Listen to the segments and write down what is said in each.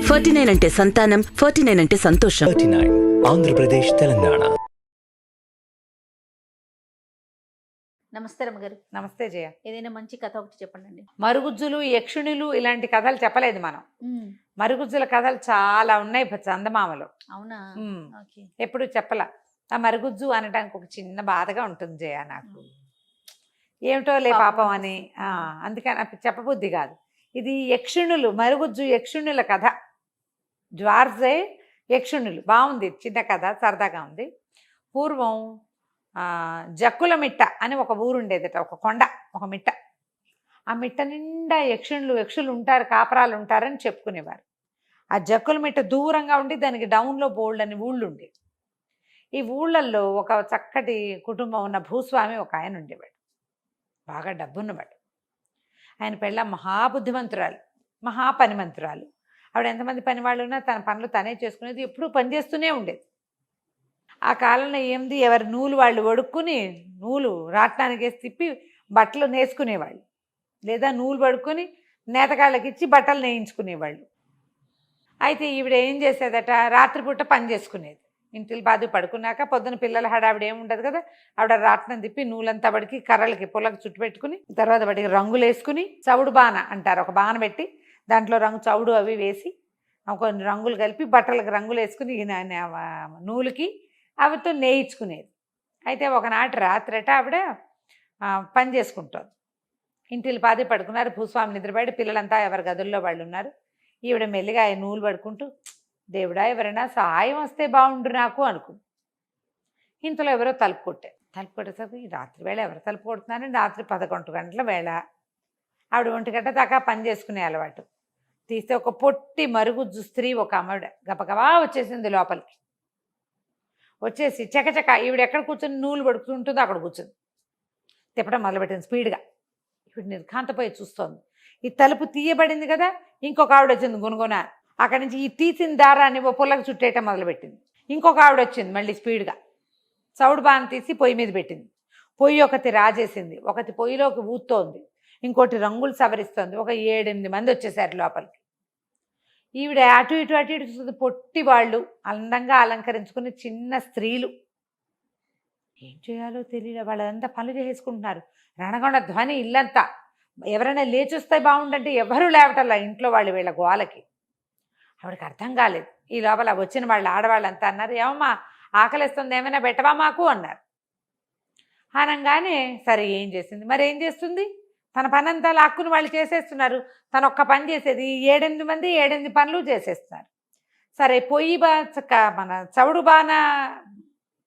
49 అంటే సంతానం, 49 అంటే సంతోషం. 39 ఆంధ్రప్రదేశ్, తెలంగాణ. నమస్తే రమ్మగారు. నమస్తే జయ. ఏదైనా మంచి కథ ఒకటి చెప్పండి. మరుగుజ్జులు, యక్షుణులు ఇలాంటి కథలు చెప్పలేదు మనం. మరుగుజ్జుల కథలు చాలా ఉన్నాయి చందమామలో. అవునా? ఓకే. ఎప్పుడు చెప్పలా. ఆ మరుగుజ్జు అనడానికి ఒక చిన్న బాధగా ఉంటుంది జయ నాకు. ఏమిటో లే పాపం అని. అందుకని చెప్పబుద్ధి కాదు. ఇది యక్షుణులు, మరుగుజ్జు యక్షుణుల కథ. జ్వార్జే యక్షుణులు. బాగుంది, చిన్న కథ, సరదాగా ఉంది. పూర్వం జక్కుల మిట్ట అని ఒక ఊరు ఉండేదట, ఒక కొండ, ఒక మిట్ట. ఆ మిట్ట నిండా యక్షులు ఉంటారు, కాపరాలు ఉంటారని చెప్పుకునేవారు. ఆ జక్కుల మిట్ట దూరంగా ఉండి దానికి డౌన్లో బోల్డ్ అని ఊళ్ళు ఉండేవి. ఈ ఊళ్ళల్లో ఒక చక్కటి కుటుంబం ఉన్న భూస్వామి ఒక ఆయన ఉండేవాడు, బాగా డబ్బున్నవాడు. ఆయన పెళ్ళ మహాబుద్ధిమంతురాలు, మహాపనిమంతురాలు. ఆవిడ ఎంతమంది పని వాళ్ళు ఉన్నా తన పనులు తనే చేసుకునేది, ఎప్పుడూ పనిచేస్తూనే ఉండేది. ఆ కాలంలో ఏంది, ఎవరి నూలు వాళ్ళు వడుక్కుని నూలు రాట్నానికి వేసి తిప్పి బట్టలు నేసుకునేవాళ్ళు, లేదా నూలు పడుకొని నేతకాళ్ళకి ఇచ్చి బట్టలు నేయించుకునేవాళ్ళు. అయితే ఈవిడ ఏం చేసేదట, రాత్రిపూట పని చేసుకునేది. ఇంటికి బాధ పడుకున్నాక పొద్దున పిల్లల హడావిడ ఏముండదు కదా, ఆవిడ రాట్నం తిప్పి నూలంతా పడికి కర్రలకి పొలకు చుట్టు పెట్టుకుని, తర్వాత వాటికి రంగులు వేసుకుని, చవుడు బాణ అంటారు, ఒక బాణ పెట్టి దాంట్లో రంగు చవుడు అవి వేసి కొన్ని రంగులు కలిపి బట్టలకు రంగులు వేసుకుని నూలుకి అవితో నేయించుకునేది. అయితే ఒకనాటి రాత్రట ఆవిడ పని చేసుకుంటుంది. ఇంటికి పాది పడుకున్నారు, భూస్వామి నిద్రపడి, పిల్లలంతా ఎవరి గదుల్లో వాళ్ళు ఉన్నారు. ఈవిడ మెల్లిగా ఆయన నూలు పడుకుంటూ, దేవుడా ఎవరైనా సహాయం వస్తే బాగుండు నాకు అనుకుంది. ఇంతలో ఎవరో తలుపు కొట్టేసరికి రాత్రి వేళ ఎవరు తలుపు కొడుతున్నారని, రాత్రి 11 గంటల వేళ. ఆవిడ 1 గంట దాకా పని చేసుకునే అలవాటు. తీస్తే ఒక పొట్టి మరుగుజ్జు స్త్రీ, ఒక ఆవిడ గబగబా వచ్చేసింది లోపలికి. వచ్చేసి చకచక ఈవిడ ఎక్కడ కూర్చొని నూలు పడుకుంటుందో అక్కడ కూర్చుంది. తిప్పడం మొదలుపెట్టింది స్పీడ్గా. ఈవిడ నిర్ఘాంతపోయి చూస్తోంది. ఈ తలుపు తీయబడింది కదా, ఇంకొక ఆవిడ వచ్చింది గునగున. అక్కడి నుంచి ఈ తీసిన దారాన్ని ఓ పుల్లకు చుట్టేయటం మొదలుపెట్టింది. ఇంకొక ఆవిడ వచ్చింది మళ్ళీ స్పీడ్గా, చవుడు బాణ తీసి పొయ్యి మీద పెట్టింది. పొయ్యి ఒకటి రాజేసింది, ఒకటి పొయ్యిలోకి ఊత్తోంది, ఇంకోటి రంగులు సవరిస్తోంది. ఒక 7-8 మంది వచ్చేసారు లోపలికి. ఈవిడ అటు ఇటు చూస్తుంది. పొట్టి వాళ్ళు, అందంగా అలంకరించుకుని చిన్న స్త్రీలు. ఏం చేయాలో తెలియదు, వాళ్ళంతా పనులు చేసుకుంటున్నారు. రణగొండ ధ్వని ఇల్లంతా. ఎవరైనా లేచొస్తే బాగుండంటే ఎవరూ లేవటల్లా ఇంట్లో వాళ్ళు, వీళ్ళ గోలకి. ఆవిడకి అర్థం కాలేదు. ఈ లోపల వచ్చిన వాళ్ళు ఆడవాళ్ళంతా అన్నారు, ఏమమ్మా ఆకలిస్తుంది, ఏమైనా పెట్టవా మాకు అన్నారు. అనగానే సరే ఏం చేసింది, మరి ఏం చేస్తుంది, తన పని అంతా లాక్కుని వాళ్ళు చేసేస్తున్నారు. తను ఒక్క పని చేసేది, 7-8 మంది 7-8 పనులు చేసేస్తున్నారు. సరే పొయ్యి మన చవుడు బాణ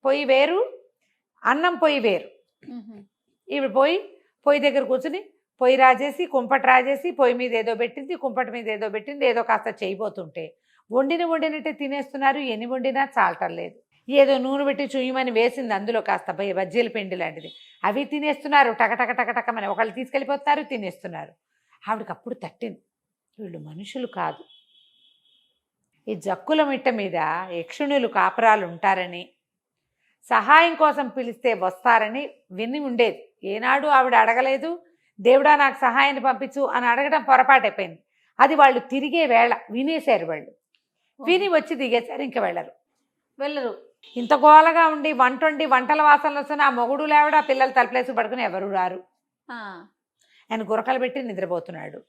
పొయ్యి వేరు, అన్నం పొయ్యి వేరు. ఇవి పొయ్యి దగ్గర కూర్చుని పొయ్యి రాజేసి, కుంపటి రాజేసి, పొయ్యి మీద ఏదో పెట్టింది, కుంపటి మీద ఏదో పెట్టింది, ఏదో కాస్త చేయబోతుంటే వండినట్టే తినేస్తున్నారు. ఎన్ని వండినా చాలటం లేదు. ఏదో నూనె పెట్టి చుయ్యమని వేసింది, అందులో కాస్త బజ్జీల పిండి లాంటిది, అవి తినేస్తున్నారు. టకటకమని ఒకళ్ళు తీసుకెళ్ళిపోతున్నారు, తినేస్తున్నారు. ఆవిడకి అప్పుడు తట్టింది, వీళ్ళు మనుషులు కాదు, ఈ జక్కుల మిట్ట మీద యక్షుణులు కాపురాలు ఉంటారని, సహాయం కోసం పిలిస్తే వస్తారని విని ఉండేది. ఏనాడు ఆవిడ అడగలేదు, దేవుడా నాకు సహాయాన్ని పంపించు అని అడగడం పొరపాటైపోయింది. అది వాళ్ళు తిరిగే వేళ వినేశారు. వాళ్ళు విని వచ్చి దిగేశారు, ఇంక వెళ్ళరు. ఇంత గోలగా ఉండి వంటల వాసనలు వస్తున్న ఆ మొగుడు లేవడా, పిల్లలు తలుపులేసి పడుకుని ఎవరు రారు. ఆయన గురకలు పెట్టి నిద్రపోతున్నాడు.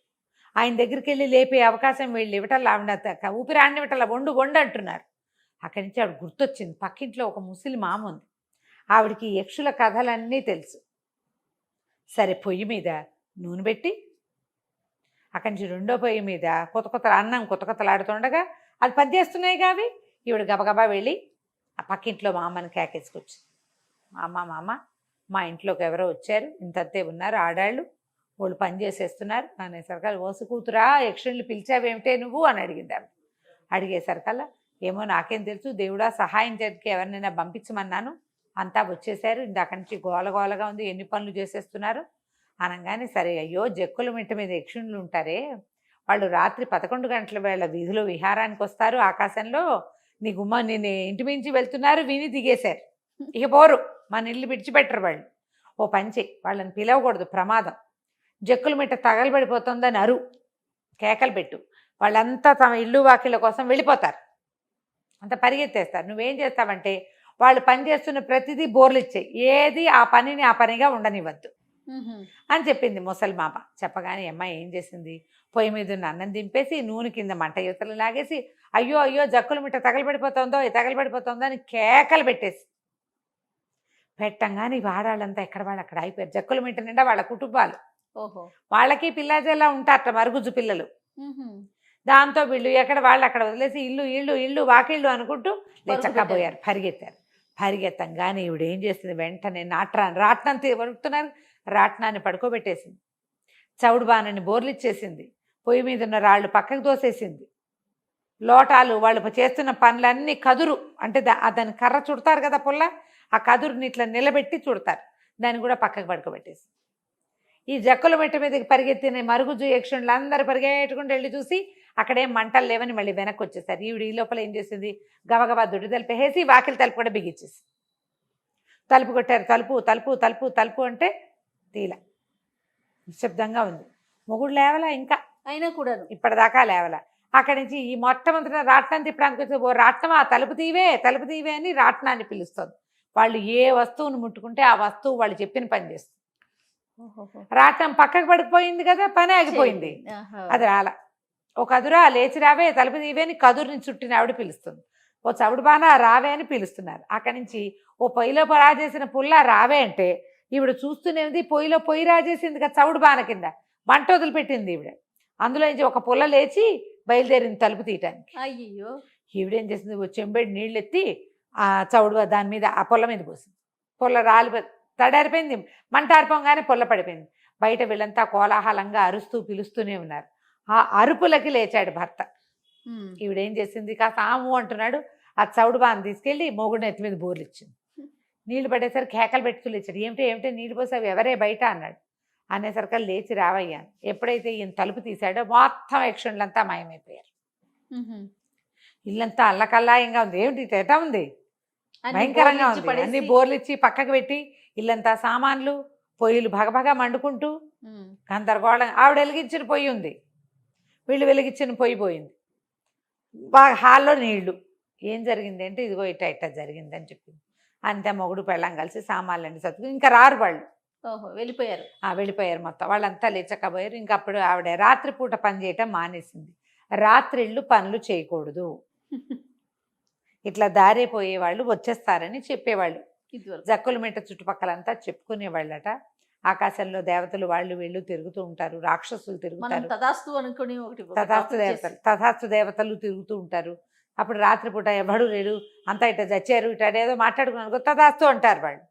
ఆయన దగ్గరికి వెళ్ళి లేపే అవకాశం వీళ్ళు ఇవ్వటం, ఆవిడ ఊపిరి ఆడినివ్వటం, వండు అంటున్నారు. అక్కడి నుంచి ఆవిడ గుర్తొచ్చింది, పక్కింట్లో ఒక ముసలి మామ ఉంది, ఆవిడికి యక్షుల కథలన్నీ తెలుసు. సరే పొయ్యి మీద నూనె పెట్టి, అక్కడి నుంచి రెండో పొయ్యి మీద అన్నం కొత్తలాడుతుండగా అది పనిచేస్తున్నాయి కావి. ఈవిడ గబగబా వెళ్ళి ఆ పక్కింట్లో మామని కేకేసుకొచ్చి, మామ మా ఇంట్లోకి ఎవరో వచ్చారు, ఇంతంతే ఉన్నారు ఆడాళ్ళు, వాళ్ళు పని చేసేస్తున్నారు అనేసరికల్లా, ఓసు కూతురా యక్షుల్ని పిలిచావేమిటే నువ్వు అని అడిగింది ఆవిడ. అడిగేసరికల్లా, ఏమో నాకేం తెలుసు, దేవుడా సహాయం చేయడానికి ఎవరినైనా పంపించమన్నాను, అంతా వచ్చేసారు, ఇందాక నుంచి గోలగోలగా ఉంది, ఎన్ని పనులు చేసేస్తున్నారు అనగానే, సరే అయ్యో జక్కుల మిట్ట మీద యక్షుణులు ఉంటారే, వాళ్ళు రాత్రి 11 గంటల వేళ వీధిలో విహారానికి వస్తారు, ఆకాశంలో నీ నేను ఇంటి మించి వెళ్తున్నారు, విని దిగేశారు, ఇక పోరు, మన ఇల్లు విడిచిపెట్టరు వాళ్ళు. ఓ పంచి వాళ్ళని పిలవకూడదు, ప్రమాదం, జక్కుల మిట్ట తగలబడిపోతుందని కేకలు పెట్టు, వాళ్ళంతా తమ ఇల్లు వాకిళ్ళ కోసం వెళ్ళిపోతారు, అంత పరిగెత్తేస్తారు. నువ్వేం చేస్తావంటే వాళ్ళు పని చేస్తున్న ప్రతిదీ బోర్లు ఇచ్చాయి, ఏది ఆ పనిని ఆ పనిగా ఉండనివ్వద్దు అని చెప్పింది ముసలిమామ. చెప్పగానే అమ్మాయి ఏం చేసింది, పొయ్యి మీద ఉన్న అన్నం దింపేసి నూనె కింద మంట యువతలు లాగేసి అయ్యో అయ్యో జక్కుల మిట్ట తగలబడిపోతుందో అని కేకలు పెట్టంగానే వాడాళ్ళంతా ఎక్కడ వాళ్ళు అక్కడ అయిపోయారు. జక్కుల మిట్ట నిండా వాళ్ళ కుటుంబాలు, ఓహో వాళ్ళకి పిల్లాజేలా ఉంటారట మరుగుజ్జు పిల్లలు. దాంతో వీళ్ళు ఎక్కడ వాళ్ళు అక్కడ వదిలేసి ఇల్లు ఇల్లు ఇల్లు వాకిళ్ళు అనుకుంటూ లేచక్కపోయారు, పరిగెత్తంగానే ఈవిడ ఏం చేసింది, వెంటనే రాట్నం వరుకుతున్నారు, రాట్నాన్ని పడుకోబెట్టేసింది, చవుడు బాణని బోర్లిచ్చేసింది, పొయ్యి మీద ఉన్న రాళ్ళు పక్కకు దోసేసింది, లోటాలు వాళ్ళు చేస్తున్న పనులన్నీ కదురు అంటే దాన్ని కర్ర చుడతారు కదా పుల్ల, ఆ కదురుని ఇట్లా నిలబెట్టి చుడతారు, దాన్ని కూడా పక్కకు పడుకోబెట్టేసి ఈ జక్కుల మెట్ట మీదకి పరిగెత్తిన మరుగుజ్జు యక్షుణులు అందరూ పరిగెట్టుకుంటూ వెళ్ళి చూసి అక్కడేం మంటలు లేవని మళ్ళీ వెనక్కి వచ్చేసారు. ఈవిడ ఈ లోపల ఏం చేసింది, గబగబా దుడ్డు తలుపేసి వాకిలి తలుపు కూడా బిగించేసి తలుపు కొట్టారు. తలుపు తలుపు తలుపు తలుపు అంటే తీల నిశ్శబ్దంగా ఉంది. మొగుడు లేవలా ఇంకా, అయినా కూడా ఇప్పటిదాకా లేవలా. అక్కడి నుంచి ఈ మొట్టమొదటి రాట్నం తిప్పడానికి వచ్చి ఓ రాట్నం ఆ తలుపు తీవే అని రాట్నాన్ని పిలుస్తుంది. వాళ్ళు ఏ వస్తువును ముట్టుకుంటే ఆ వస్తువు వాళ్ళు చెప్పిన పని చేస్తుంది. రాట్నం పక్కకు పడిపోయింది కదా, పని ఆగిపోయింది. అది రాలా. ఓ కదురా లేచి రావే తలుపు తీవే అని కదురుని చుట్టిన ఆవిడ పిలుస్తుంది. ఓ చవుడు బాణ రావే అని పిలుస్తున్నారు. అక్కడి నుంచి ఓ పొయ్యిలో రాజేసిన పుల్ల రావే అంటే ఈవిడ చూస్తూనేది, పొయ్యిలో పొయ్యి రాజేసింది కదా చవుడు బాణ కింద, మంట వదిలిపెట్టింది ఈవిడ. అందులో నుంచి ఒక పుల్ల లేచి బయలుదేరింది తలుపు తీయటానికి. అయ్యో ఈవిడేం చేసింది, ఓ చెంబెడి నీళ్ళు ఎత్తి ఆ చవుడు దాని మీద ఆ పొల్ల మీద పోసింది. పొల్ల రాలి తడారిపోయింది, మంట ఆరిపోగానే పొల్ల పడిపోయింది. బయట వీళ్ళంతా కోలాహలంగా అరుస్తూ పిలుస్తూనే ఉన్నారు. ఆ అరుపులకి లేచాడు భర్త. ఈవిడేం చేసింది, కాస్త ఆము అంటున్నాడు, ఆ చవుడు బాను తీసుకెళ్ళి మొగుడు ఎత్తి మీద బోర్లు ఇచ్చింది. నీళ్లు పడేసరికి కేకలు పెట్టుతూ లేచాడు. ఏమిటే నీళ్ళు పోసావు, ఎవరే బయట అన్నాడు. అనేసరికి లేచి రావయ్యాను. ఎప్పుడైతే ఈయన తలుపు తీశాడో మొత్తం యక్షుణులంతా మాయమైపోయారు. ఇల్లంతా అల్లకల్లాయంగా ఉంది. ఏమిటి ఎటా ఉంది, భయంకరంగా ఉంది. అన్ని బోర్లు ఇచ్చి పక్కకు పెట్టి ఇల్లంతా సామాన్లు, పొయ్యిలు భగభగా మండుకుంటూ గందరగోళం. ఆవిడ వెలిగించిన పొయ్యి ఉంది, వీళ్ళు వెలిగించిన పొయ్యి పోయింది. బాగా హాల్లో నీళ్లు. ఏం జరిగింది అంటే ఇదిగో ఇట్ట జరిగిందని చెప్పింది. అంతే మొగుడు పెళ్ళం కలిసి సామాన్లన్నీ సర్దుకుని ఇంకా రారు వాళ్ళు. వెళ్ళిపోయారు మొత్తం. వాళ్ళంతా లేచకపోయారు. ఇంకా అప్పుడు ఆవిడ రాత్రిపూట పని చేయటం మానేసింది. రాత్రిళ్ళు పనులు చేయకూడదు, ఇట్లా దారిపోయే వాళ్ళు వచ్చేస్తారని చెప్పేవాళ్ళు. జక్కుల మిట్ట చుట్టుపక్కలంతా చెప్పుకునేవాళ్ళట. ఆకాశంలో దేవతలు వాళ్ళు వీళ్ళు తిరుగుతూ ఉంటారు, రాక్షసులు తిరుగుతారు, తథాస్తు దేవతలు తిరుగుతూ ఉంటారు. అప్పుడు రాత్రిపూట ఎవడు లేడు, అంతా ఇట్లా చచ్చారు, ఇటేదో మాట్లాడుకున్నాను తథాస్తు అంటారు వాళ్ళు.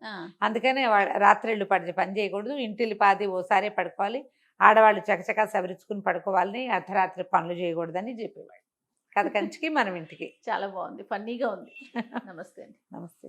అందుకనే రాత్రిళ్ళు పని చేయకూడదు, ఇంటిల్లి పాది ఓసారే పడుకోవాలి, ఆడవాళ్ళు చకచకా సవరించుకుని పడుకోవాలని, అర్ధరాత్రి పనులు చేయకూడదని చెప్పేవాళ్ళు. కథ కంచికి మనం ఇంటికి. చాలా బాగుంది, ఫన్నీగా ఉంది. నమస్తే. నమస్తే.